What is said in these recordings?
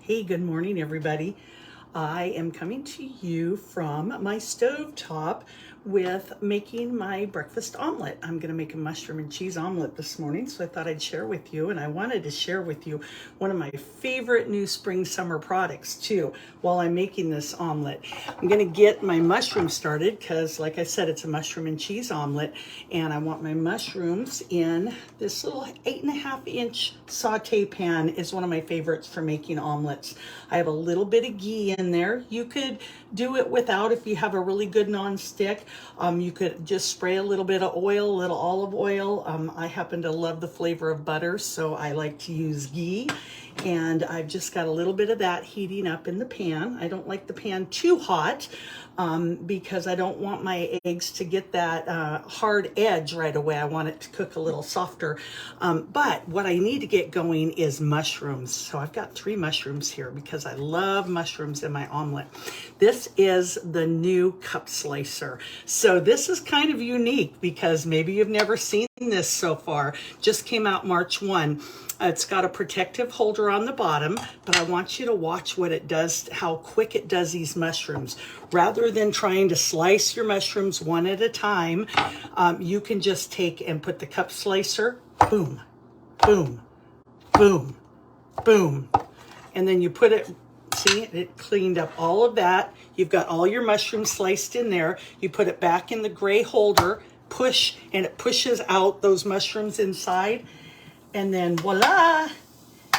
Hey, good morning, everybody. I am coming to you from my stovetop with making my breakfast omelet. I'm going to make a mushroom and cheese omelet this morning, so I thought I'd share with you. And I wanted to share with you one of my favorite new spring summer products too while I'm making this omelet. I'm going to get my mushrooms started because, like I said, it's a mushroom and cheese omelet, and I want my mushrooms in this little 8.5-inch saute pan. Is one of my favorites for making omelets. I have a little bit of ghee in there. You could do it without if you have a really good non-stick. You could just spray a little bit of oil, a little olive oil. I happen to love the flavor of butter, so I like to use ghee. And I've just got a little bit of that heating up in the pan. I don't like the pan too hot because I don't want my eggs to get that hard edge right away. I want it to cook a little softer. But what I need to get going is mushrooms. So I've got 3 mushrooms here because I love mushrooms in my omelet. This is the new cup slicer. So this is kind of unique because maybe you've never seen this so far. Just came out March 1. It's got a protective holder on the bottom, but I want you to watch what it does, how quick it does these mushrooms. Rather than trying to slice your mushrooms one at a time, you can just take and put the cup slicer, boom, boom, boom, boom. And then you put it, see, it cleaned up all of that. You've got all your mushrooms sliced in there. You put it back in the gray holder, push, and it pushes out those mushrooms inside. And then voila,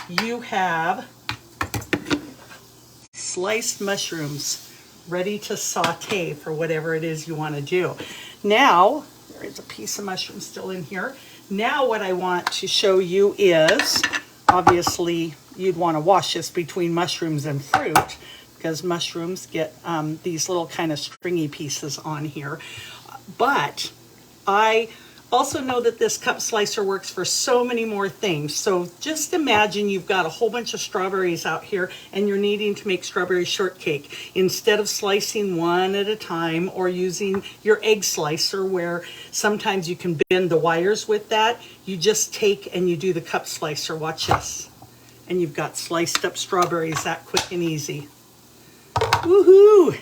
you have sliced mushrooms ready to saute for whatever it is you want to do. Now, there is a piece of mushroom still in here. Now what I want to show you is, obviously you'd want to wash this between mushrooms and fruit because mushrooms get these little kind of stringy pieces on here. But I also know that this cup slicer works for so many more things. So just imagine you've got a whole bunch of strawberries out here and you're needing to make strawberry shortcake. Instead of slicing one at a time or using your egg slicer where sometimes you can bend the wires with that, you just take and you do the cup slicer. Watch this. And you've got sliced up strawberries that quick and easy. Woohoo!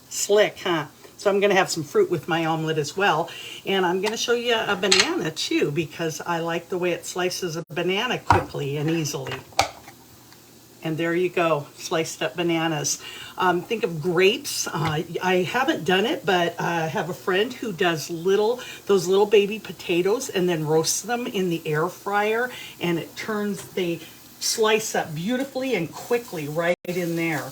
Slick, huh? So I'm going to have some fruit with my omelet as well. And I'm going to show you a banana too because I like the way it slices a banana quickly and easily. And there you go, sliced up bananas. Think of grapes. I haven't done it, but I have a friend who does those little baby potatoes and then roasts them in the air fryer. And they slice up beautifully and quickly right in there.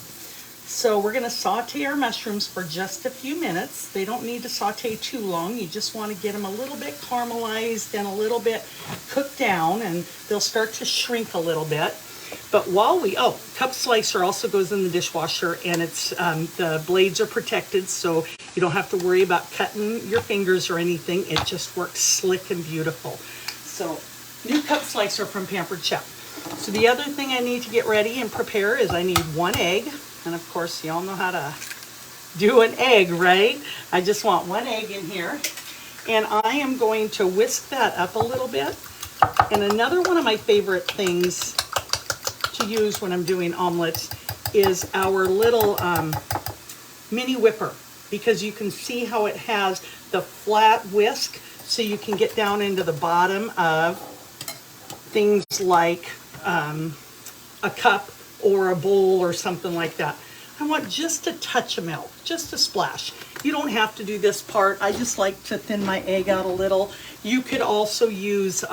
So we're going to saute our mushrooms for just a few minutes. They don't need to saute too long. You just want to get them a little bit caramelized and a little bit cooked down, and they'll start to shrink a little bit. But cup slicer also goes in the dishwasher, and it's the blades are protected, so you don't have to worry about cutting your fingers or anything. It just works slick and beautiful. So new cup slicer from Pampered Chef. So the other thing I need to get ready and prepare is I need 1 egg. And of course, y'all know how to do an egg, right? I just want 1 egg in here. And I am going to whisk that up a little bit. And another one of my favorite things to use when I'm doing omelets is our little mini whipper. Because you can see how it has the flat whisk, so you can get down into the bottom of things like a cup or a bowl or something like that. I want just a touch of milk, just a splash. You don't have to do this part. I just like to thin my egg out a little. You could also use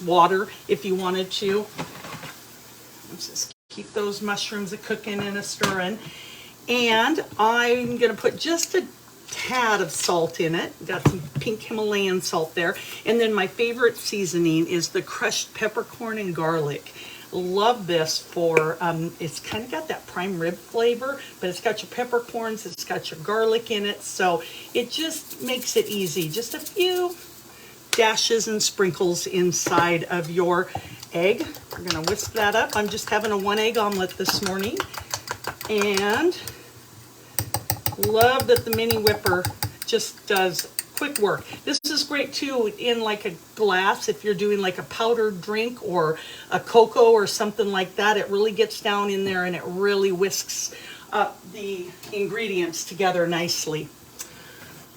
water if you wanted to. Let's just keep those mushrooms a cooking and a stirring. And I'm gonna put just a tad of salt in it. Got some pink Himalayan salt there. And then my favorite seasoning is the crushed peppercorn and garlic. Love this for, it's kind of got that prime rib flavor, but it's got your peppercorns, it's got your garlic in it, so it just makes it easy. Just a few dashes and sprinkles inside of your egg. We're gonna whisk that up. I'm just having a 1 egg omelet this morning, and love that the mini whipper just does quick work. This is great too in like a glass if you're doing like a powdered drink or a cocoa or something like that. It really gets down in there and it really whisks up the ingredients together nicely.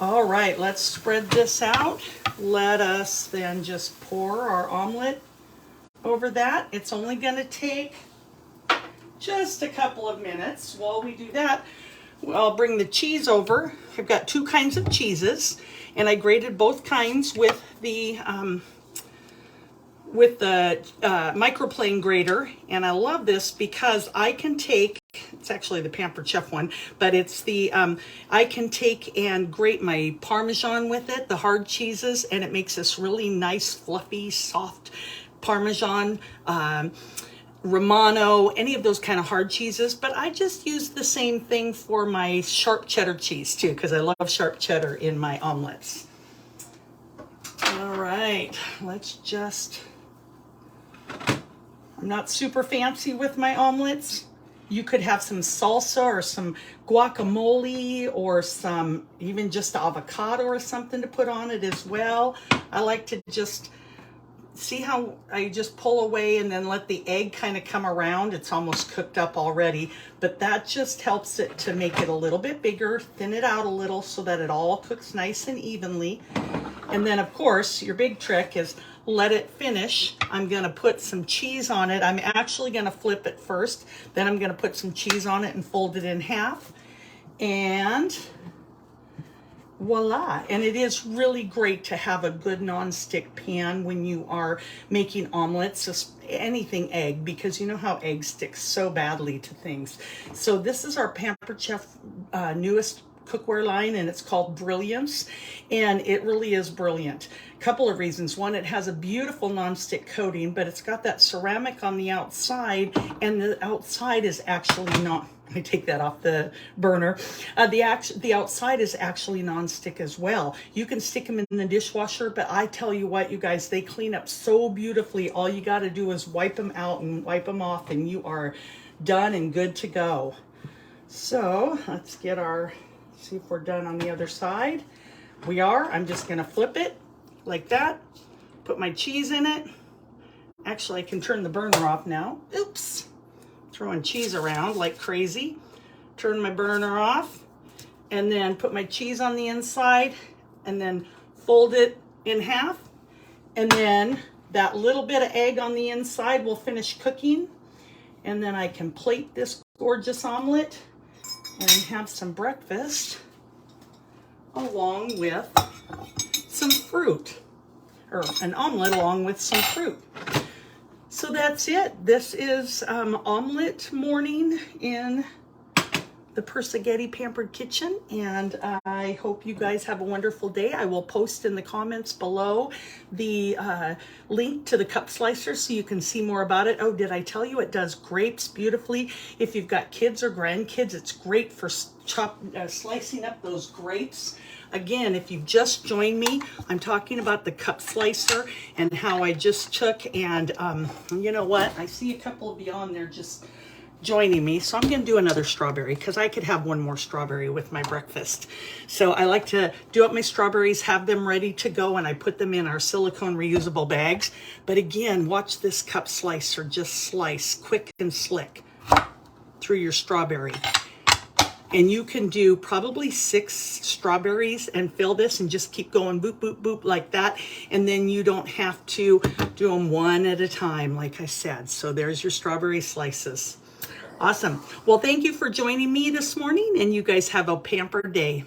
All right, let's spread this out. Let us then just pour our omelet over that. It's only going to take just a couple of minutes. While we do that, I'll bring the cheese over. I've got two kinds of cheeses, and I grated both kinds with the microplane grater. And I love this because I can take, it's actually the Pampered Chef one, but it's the, I can take and grate my Parmesan with it, the hard cheeses, and it makes this really nice, fluffy, soft Parmesan, Romano, any of those kind of hard cheeses. But I just use the same thing for my sharp cheddar cheese too, because I love sharp cheddar in my omelets. All right, let's just, I'm not super fancy with my omelets. You could have some salsa or some guacamole or some, even just avocado or something to put on it as well. I like to just, see how I just pull away and then let the egg kind of come around. It's almost cooked up already, but that just helps it to make it a little bit bigger, thin it out a little so that it all cooks nice and evenly. And then of course, your big trick is let it finish. I'm gonna put some cheese on it. I'm actually gonna flip it first, then I'm gonna put some cheese on it and fold it in half. And voila. And it is really great to have a good non-stick pan when you are making omelets, just anything egg, because you know how eggs stick so badly to things. So this is our Pampered Chef newest cookware line, and it's called Brilliance, and it really is brilliant. Couple of reasons. One, it has a beautiful non-stick coating, but it's got that ceramic on the outside, and the outside is actually not, let me take that off the burner. The outside is actually non-stick as well. You can stick them in the dishwasher, but I tell you what, you guys, they clean up so beautifully. All you got to do is wipe them out and wipe them off, and you are done and good to go. So let's get our, see if we're done on the other side. We are. I'm just going to flip it like that. Put my cheese in it. Actually, I can turn the burner off now. Oops. Throwing cheese around like crazy. Turn my burner off, and then put my cheese on the inside, and then fold it in half. And then that little bit of egg on the inside will finish cooking. And then I can plate this gorgeous omelet and have some breakfast along with some fruit, or an omelet along with some fruit. So that's it. This is omelet morning in the Perseghetti Pampered Kitchen, and I hope you guys have a wonderful day. I will post in the comments below the link to the cup slicer so you can see more about it. Oh, did I tell you it does grapes beautifully? If you've got kids or grandkids, it's great for slicing up those grapes. Again, if you've just joined me, I'm talking about the cup slicer and how I just took and you know what? I see a couple of you on there just joining me, so I'm going to do another strawberry because I could have one more strawberry with my breakfast. So I like to do up my strawberries, have them ready to go, and I put them in our silicone reusable bags. But again, watch this cup slicer just slice quick and slick through your strawberry. And you can do probably 6 strawberries and fill this and just keep going boop, boop, boop like that. And then you don't have to do them one at a time, like I said. So there's your strawberry slices. Awesome. Well, thank you for joining me this morning, and you guys have a pampered day.